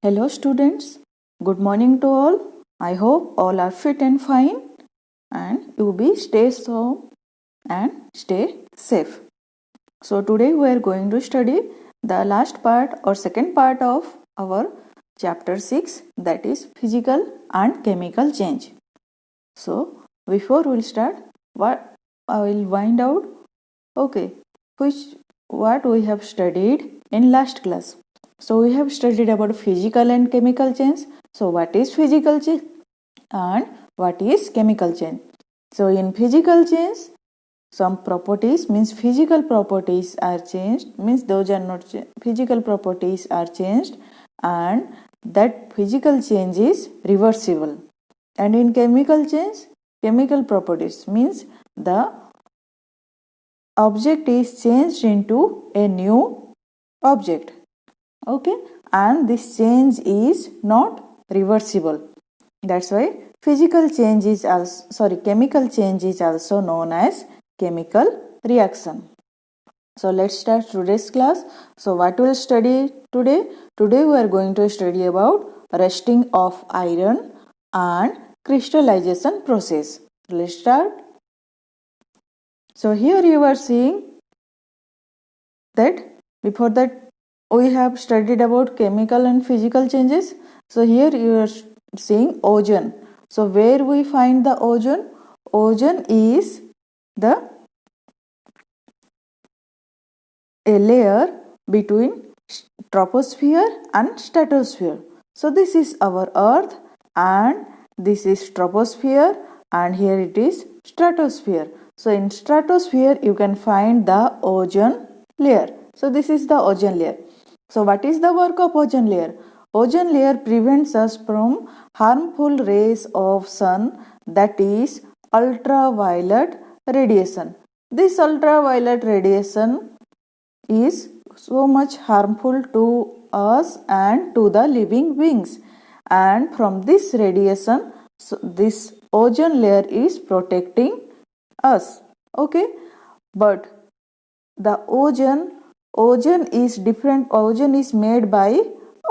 Hello students, good morning to all. I hope all are fit and fine and you be stay home and stay safe. So today we are going to study the last part or second part of our chapter 6, that is physical and chemical change. So before we'll start, what I will find out what we have studied in last class. So we have studied about physical and chemical change. So what is physical change and what is chemical change? So in physical change, some properties means physical properties are changed, means those are not physical properties are changed, and that physical change is reversible. And in chemical change, chemical properties means the object is changed into a new object. Okay, and this change is not reversible. That's why chemical change is also known as chemical reaction. So let's start today's class. So what we'll study today? Today we are going to study about rusting of iron and crystallization process. Let's start. So here you are seeing that before that we have studied about chemical and physical changes. So here you are seeing ozone. So where we find the ozone? Ozone is a layer between troposphere and stratosphere. So this is our earth and this is troposphere and here it is stratosphere. So in stratosphere you can find the ozone layer. So this is the ozone layer. So what is the work of ozone layer? Ozone layer prevents us from harmful rays of sun, that is ultraviolet radiation. This ultraviolet radiation is so much harmful to us and to the living beings, and from this radiation this ozone layer is protecting us. Okay, but the ozone is different. Ozone is made by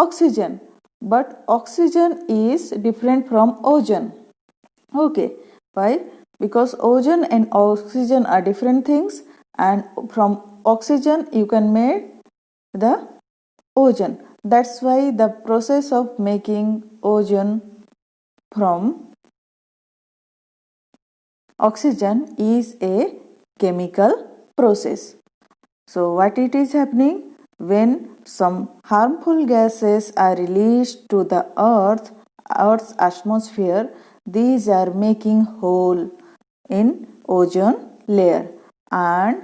oxygen, but oxygen is different from ozone. Okay, why? Because ozone and oxygen are different things, and from oxygen you can make the ozone. That's why the process of making ozone from oxygen is a chemical process. So what it is happening? When some harmful gases are released to the earth's atmosphere, these are making hole in ozone layer, and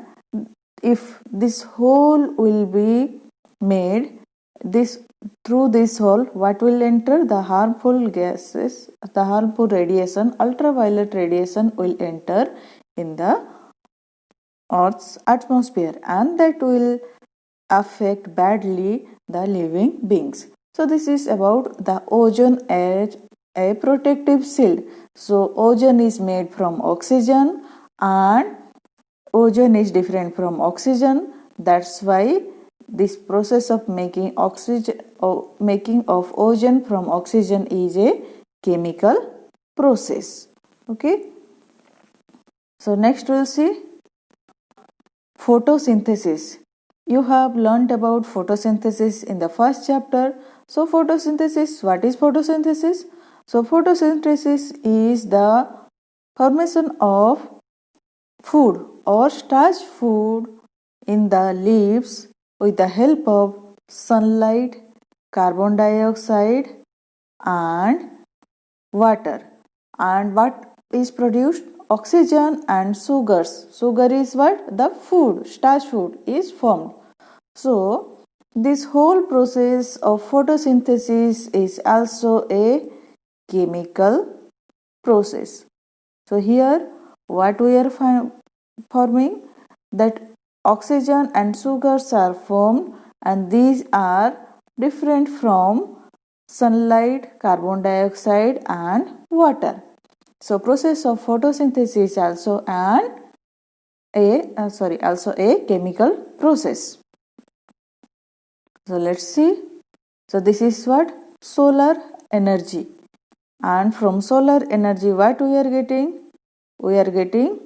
if this hole will be made, through this hole what will enter? The harmful gases, the harmful radiation, ultraviolet radiation will enter in the earth's atmosphere, and that will affect badly the living beings. So this is about the ozone as a protective shield. So ozone is made from oxygen and ozone is different from oxygen. That's why this process of making of ozone from oxygen is a chemical process. Okay. So next we'll see photosynthesis. You have learnt about photosynthesis in the first chapter. So photosynthesis, what is photosynthesis? So photosynthesis is the formation of food or starch food in the leaves with the help of sunlight, carbon dioxide and water. And what is produced? Oxygen and sugars. Sugar is what? The food, starch food is formed. So this whole process of photosynthesis is also a chemical process. So here what we are forming, that oxygen and sugars are formed, and these are different from sunlight, carbon dioxide and water. So process of photosynthesis is also a chemical process. So let's see. So this is what? solar energy. And from solar energy, what we are getting? We are getting,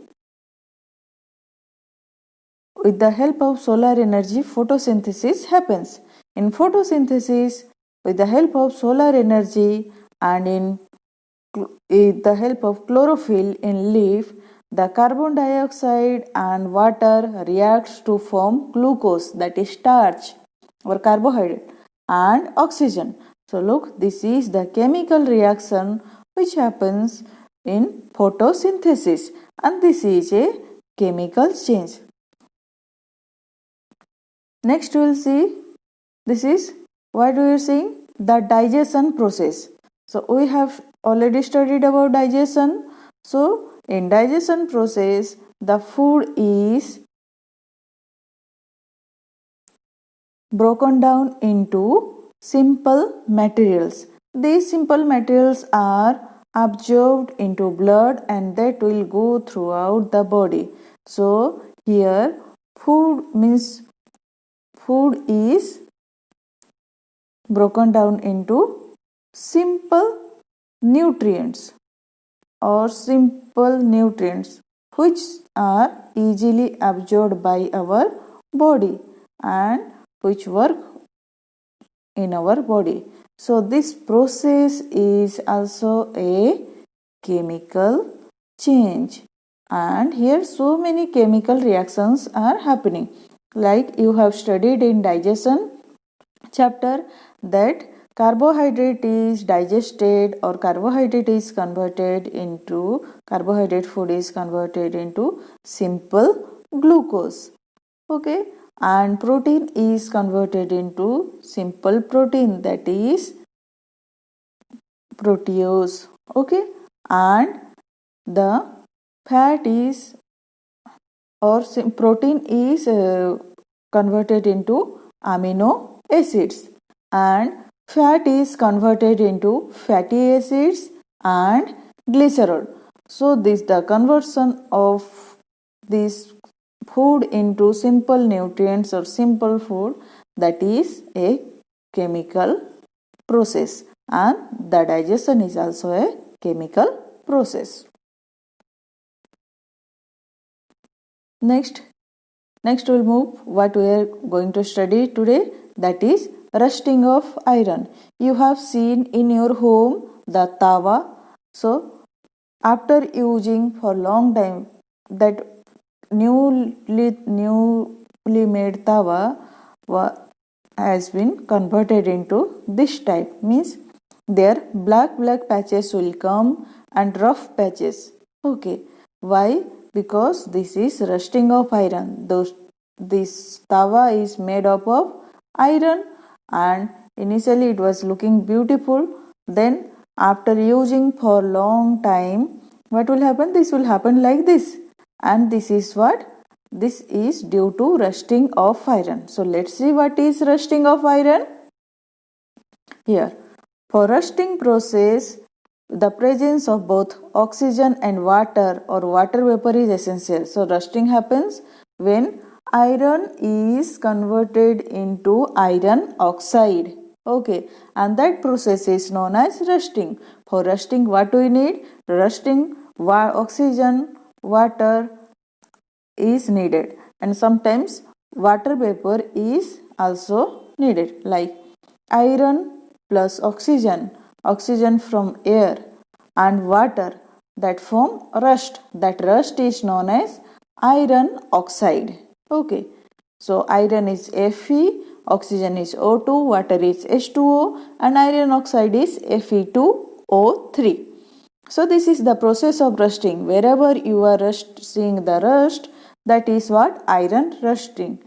with the help of solar energy, photosynthesis happens. In photosynthesis, with the help of solar energy and with the help of chlorophyll in leaf, the carbon dioxide and water reacts to form glucose, that is starch or carbohydrate, and oxygen. So look, this is the chemical reaction which happens in photosynthesis, and this is a chemical change. Next we will see, this is what we are seeing, the digestion process. So we have already studied about digestion. So in digestion process, the food is broken down into simple materials. These simple materials are absorbed into blood and that will go throughout the body. So here food means food is broken down into simple nutrients which are easily absorbed by our body and which work in our body. So this process is also a chemical change, and here so many chemical reactions are happening. Like you have studied in digestion chapter that carbohydrate is digested or carbohydrate food is converted into simple glucose. Okay, and protein is converted into simple protein, that is protease. Okay, and the fat is or protein is converted into amino acids, and fat is converted into fatty acids and glycerol. So this the conversion of this food into simple nutrients or simple food, that is a chemical process, and the digestion is also a chemical process. Next we'll move what we are going to study today, that is rusting of iron. You have seen in your home the tawa. So after using for long time, that newly made tawa has been converted into this type, means there black patches will come and rough patches. Okay, why? Because this is rusting of iron. This tawa is made up of iron, and initially it was looking beautiful. Then after using for long time, what will happen? This will happen like this, and this is what? This is due to rusting of iron. So let's see what is rusting of iron. Here, for rusting process, the presence of both oxygen and water or water vapor is essential. So rusting happens when iron is converted into iron oxide. Okay, and that process is known as rusting. For rusting, what do we need? Rusting, oxygen, water is needed, and sometimes water vapor is also needed, like iron plus oxygen from air and water, that form rust. That rust is known as iron oxide. Okay, so iron is Fe, oxygen is O2, water is H2O, and iron oxide is Fe2O3. So this is the process of rusting. Wherever you are seeing the rust, that is what? Iron rusting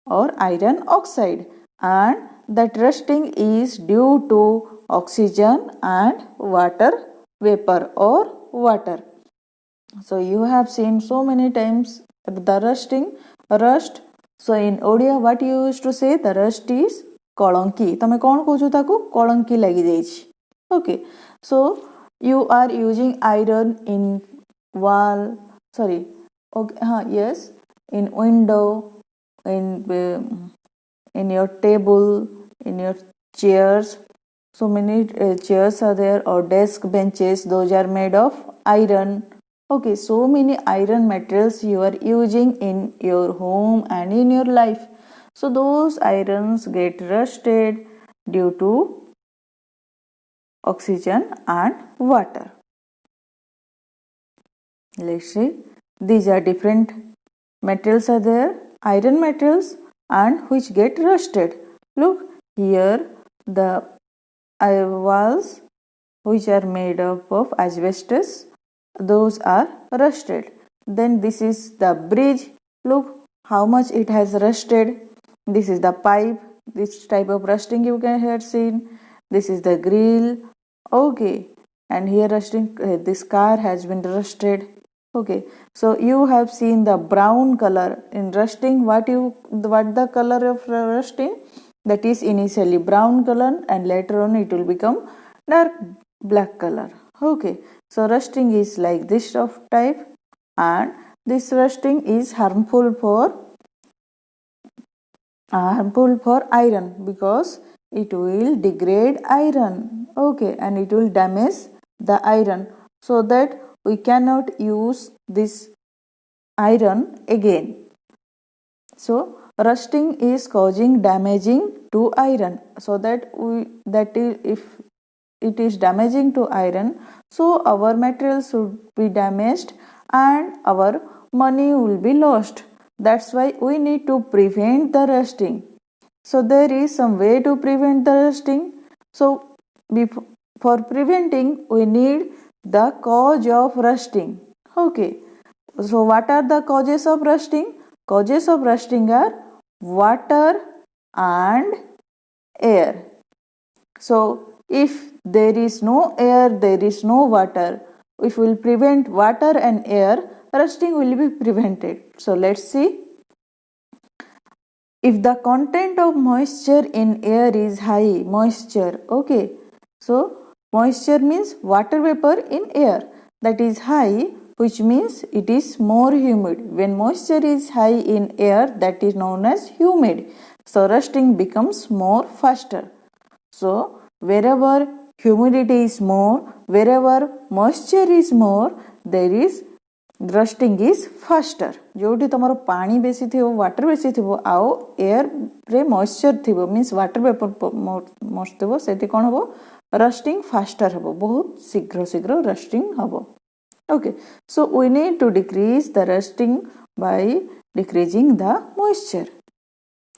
or iron oxide, and that rusting is due to oxygen and water vapor or water. So you have seen so many times the rust. So in Odia, what you used to say? The rust is kolanki. Tame kon kochu taku? Kolanki lagi jaichi. Okay. So you are using iron in wall. Sorry. Okay. Yes. In window. In your table. In your chairs. so many chairs are there, or desk benches, those are made of iron. Okay, so many iron materials you are using in your home and in your life. So those irons get rusted due to oxygen and water. Let's see, these are different materials are there, iron materials, and which get rusted. Look here, the walls which are made up of asbestos, those are rusted. Then this is the bridge, look how much it has rusted. This is the pipe, this type of rusting you can have seen. This is the grill. Okay, and here rusting, this car has been rusted. Okay, so you have seen the brown color in rusting. What the color of rusting? That is initially brown color, and later on it will become dark black color. Okay, so rusting is like this of type, and this rusting is harmful for iron, because it will degrade iron. Okay, and it will damage the iron, so that we cannot use this iron again. So rusting is causing damaging to iron, so that if it is damaging to iron, so our materials should be damaged and our money will be lost. That's why we need to prevent the rusting. So there is some way to prevent the rusting. So for preventing, we need the cause of rusting. Okay, so what are the causes of rusting? Causes of rusting are water and air. So if there is no air, there is no water. If we will prevent water and air, rusting will be prevented. So let's see. If the content of moisture in air is high, moisture, okay, so moisture means water vapor in air, that is high, which means it is more humid. When moisture is high in air, that is known as humid. So rusting becomes more faster. So wherever humidity is more, wherever moisture is more, there is rusting is faster. जोटी तुम पानी बेसी थी, water बेसी थी, आउ air रे moisture थी, means water vapour most थी, से कौन हम रस्टिंग फास्टर हम, बहुत शीघ्र शीघ्र रस्टिंग हम. Okay, so we need to decrease the rusting by decreasing the moisture.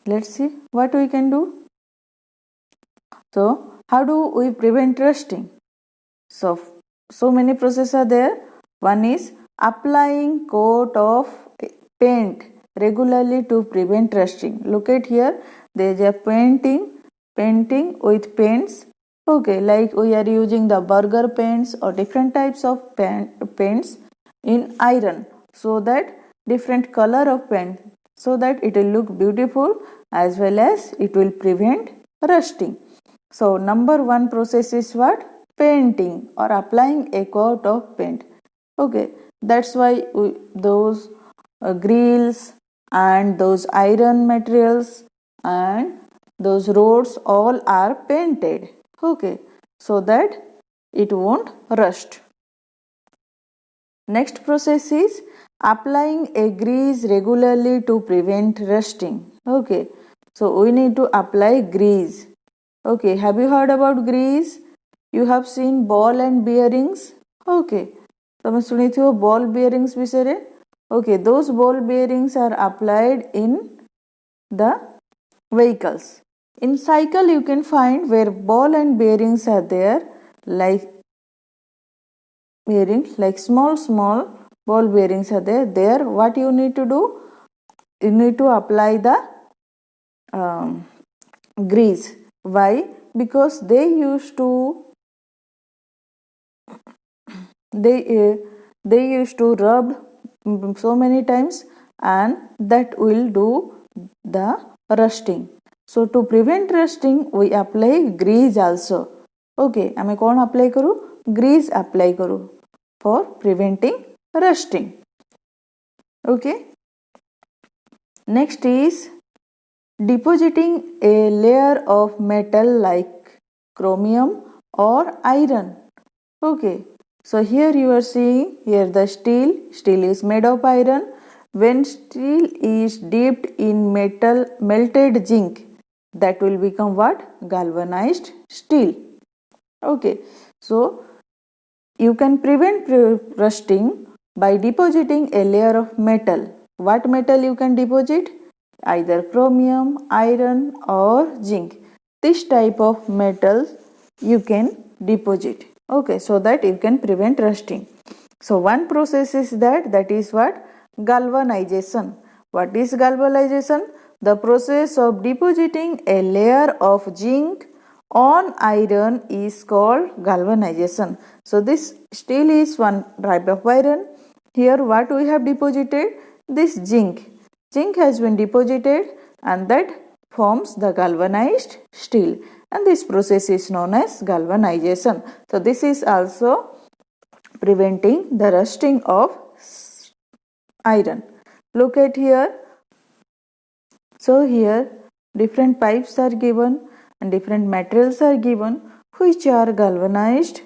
Let's see what we can do. So how do we prevent rusting? So many processes are there. One is applying coat of paint regularly to prevent rusting. Look at here, there is a painting with paints. Okay, like we are using the burger paints or different types of paints in iron, so that different color of paint, so that it will look beautiful as well as it will prevent rusting. So number one process is what? Painting or applying a coat of paint. Okay, that's why those grills and those iron materials and those roads all are painted. Okay, so that it won't rust. Next process is applying a grease regularly to prevent rusting. Okay, so we need to apply grease. Okay, have you heard about grease? You have seen ball and bearings. Okay, तुम सुनी थी वो ball bearings विषय. Okay, those ball bearings are applied in the vehicles. In cycle you can find where ball and bearings are there, like bearings, like small ball bearings are there. There what you need to do? You need to apply the grease. Why? Because they used to rub so many times, and that will do the rusting. So to prevent rusting, we apply grease also. Okay, आमे कौन apply करू? Grease apply करू for preventing rusting. Okay. Next is depositing a layer of metal like chromium or iron. Okay, so here you are seeing here the steel is made of iron. When steel is dipped in melted zinc, that will become what? Galvanized steel. Okay, so you can prevent rusting by depositing a layer of metal. What metal you can deposit? Either chromium, iron or zinc. This type of metal you can deposit. Okay, so that you can prevent rusting. So one process is that is what? Galvanization. What is galvanization? The process of depositing a layer of zinc on iron is called galvanization. So this steel is one type of iron. Here what we have deposited? This zinc. Zinc has been deposited and that forms the galvanized steel, and this process is known as galvanization. So this is also preventing the rusting of iron. Look at here. So here different pipes are given and different materials are given which are galvanized.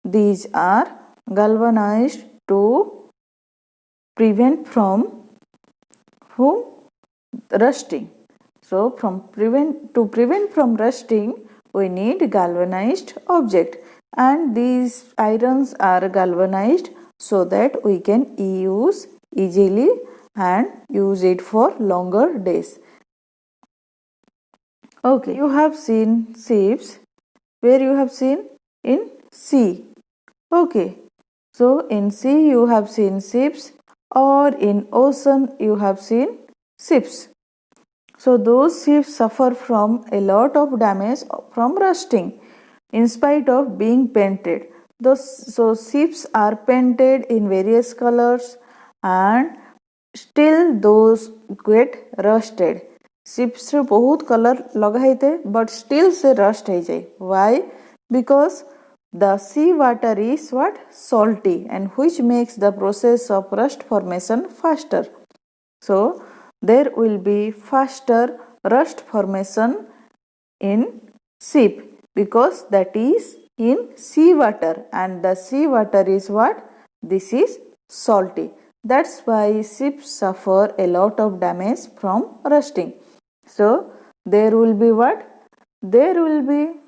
These are galvanized to prevent from whom? Rusting. So to prevent from rusting, we need galvanized object, and these irons are galvanized so that we can use easily and use it for longer days. Okay, you have seen ships. Where you have seen? In sea. Okay, so in sea you have seen ships, or in ocean you have seen ships. So those ships suffer from a lot of damage from rusting in spite of being painted. So ships are painted in various colors and still those get rusted. Ships रे बहुत colour लगा है but still से rust है जाए. Why? Because the sea water is what? Salty, and which makes the process of rust formation faster. So there will be faster rust formation in ship because that is in sea water, and the sea water is what? This is salty. That's why ships suffer a lot of damage from rusting. So there will be what? There will be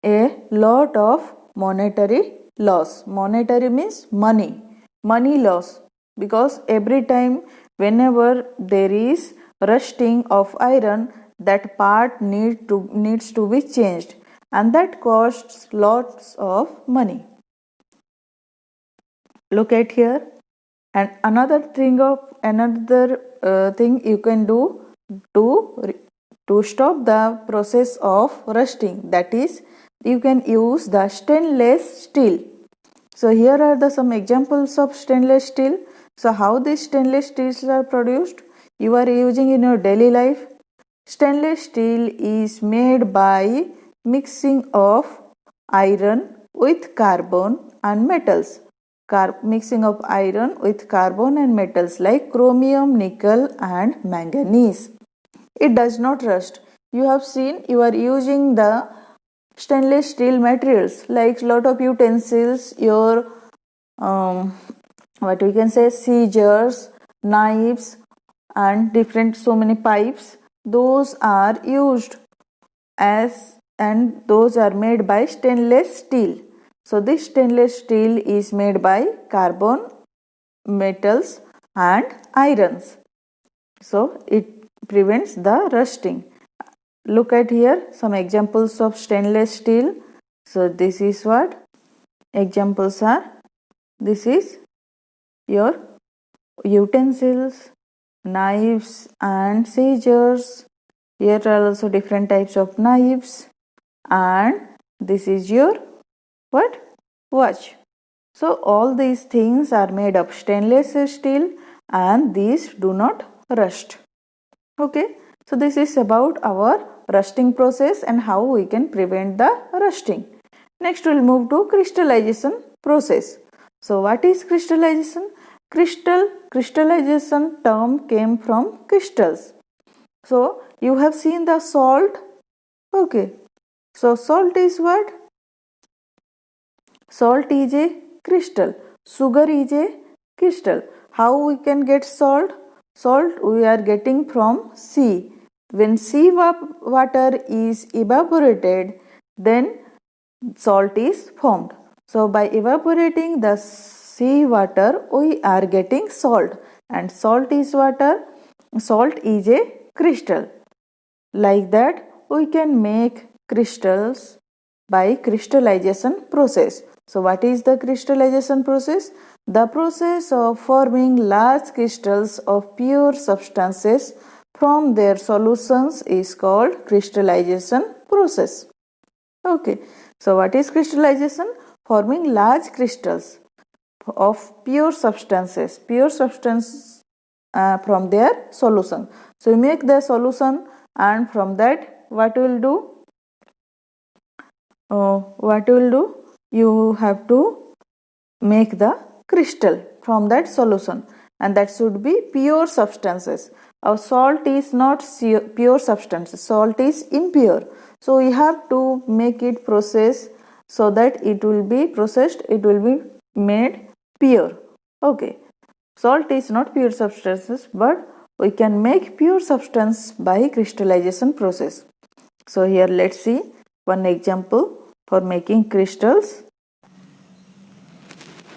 a lot of monetary loss. Monetary means money. Money loss, because every time whenever there is rusting of iron, that part needs to be changed, and that costs lots of money. Look at here. And another thing you can do to stop the process of rusting, that is you can use the stainless steel. So here are some examples of stainless steel. So how these stainless steels are produced? You are using in your daily life. Stainless steel is made by mixing of iron with carbon and metals. Mixing of iron with carbon and metals like chromium, nickel and manganese. It does not rust. You have seen you are using the stainless steel materials like lot of utensils, your what we can say, scissors, knives and different so many pipes. Those are used as, and those are made by stainless steel. So this stainless steel is made by carbon, metals and irons. So it prevents the rusting. Look at here some examples of stainless steel. So this is what examples are. This is your utensils, knives and scissors. Here are also different types of knives, and this is your what? Watch. So all these things are made of stainless steel and these do not rust. Okay, so this is about our rusting process and how we can prevent the rusting. Next we will move to crystallization process. So what is crystallization? Crystallization term came from crystals. So you have seen the salt. Okay, So salt is what? Salt is a crystal. Sugar is a crystal. How we can get salt? Salt we are getting from sea. When sea water is evaporated, then salt is formed. So by evaporating the sea water, we are getting salt, and salt is water. Salt is a crystal. Like that, we can make crystals by crystallization process. So what is the crystallization process? The process of forming large crystals of pure substances from their solutions is called crystallization process. Okay, so what is crystallization? Forming large crystals of pure substances from their solution. So you make the solution, and from that what you will do? You have to make the crystal from that solution, and that should be pure substances. Our salt is not pure substance, salt is impure, so we have to make it process so that it will be processed, it will be made pure. Okay, salt is not pure substances, but we can make pure substance by crystallization process. So here let's see one example for making crystals.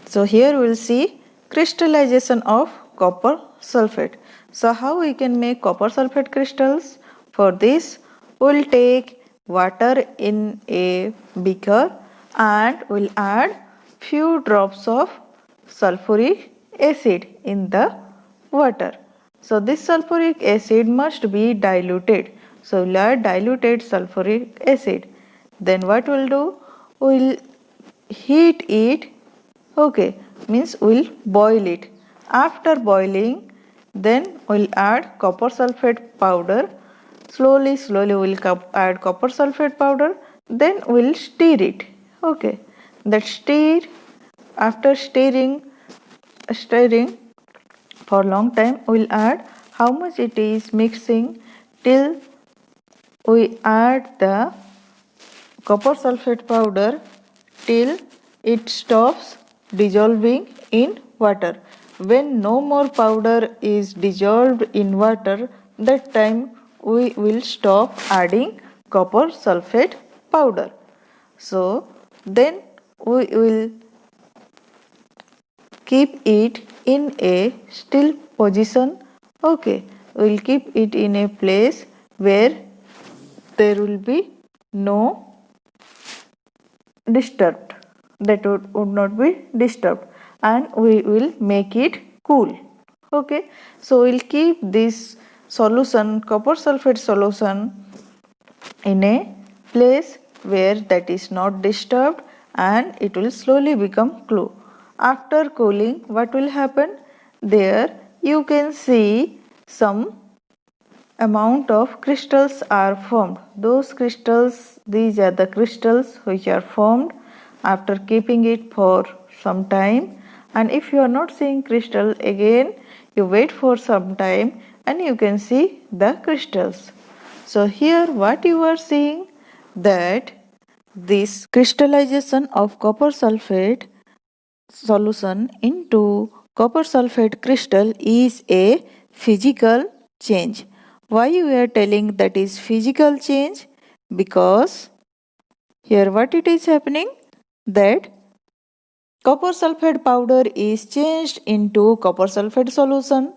So here we will see crystallization of copper sulfate. So how we can make copper sulfate crystals? For this we will take water in a beaker and we will add few drops of sulfuric acid in the water. So this sulfuric acid must be diluted. So we will add diluted sulfuric acid. Then what we will do? We will heat it. Okay, means we'll boil it. After boiling, then we'll add copper sulfate powder. Slowly we'll add copper sulfate powder. Then we'll stir it. Okay, that stir. After stirring for long time, we'll add how much it is mixing till we add the copper sulfate powder till it stops dissolving in water. When no more powder is dissolved in water, that time we will stop adding copper sulfate powder. So then we will keep it in a still position. Okay, we will keep it in a place where there will be no disturbed, that would not be disturbed, and we will make it cool. Okay, so we'll keep this solution, copper sulfate solution, in a place where that is not disturbed, and it will slowly become cool. After cooling, what will happen? There you can see some amount of crystals are formed. These are the crystals which are formed after keeping it for some time. And if you are not seeing crystal, again you wait for some time and you can see the crystals. So here what you are seeing, that this crystallization of copper sulfate solution into copper sulfate crystal is a physical change. Why we are telling that is physical change? Because here what it is happening, that copper sulfate powder is changed into copper sulfate solution,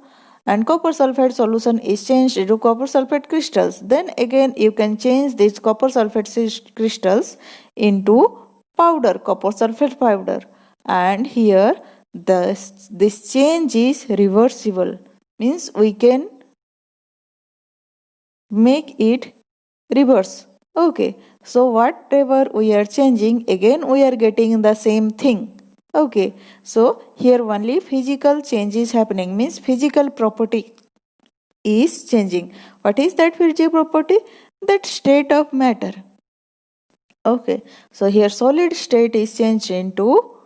and copper sulfate solution is changed into copper sulfate crystals. Then again you can change these copper sulfate crystals into powder, copper sulfate powder, and here this change is reversible, means we can make it reverse. Okay, so whatever we are changing, again we are getting the same thing. Okay, so here only physical change is happening, means physical property is changing. What is that physical property? That state of matter. Okay, so here solid state is changed into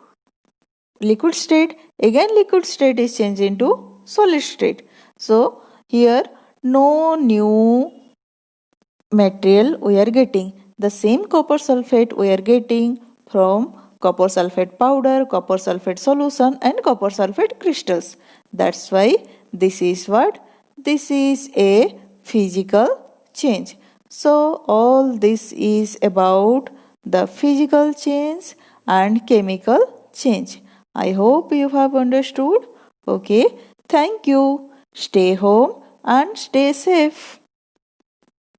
liquid state, again liquid state is changed into solid state. So here no new material we are getting, the same copper sulfate we are getting from copper sulfate powder, copper sulfate solution and copper sulfate crystals. That's why this is what? This is a physical change. So all this is about the physical change and chemical change. I hope you have understood. Okay, thank you. Stay home and stay safe.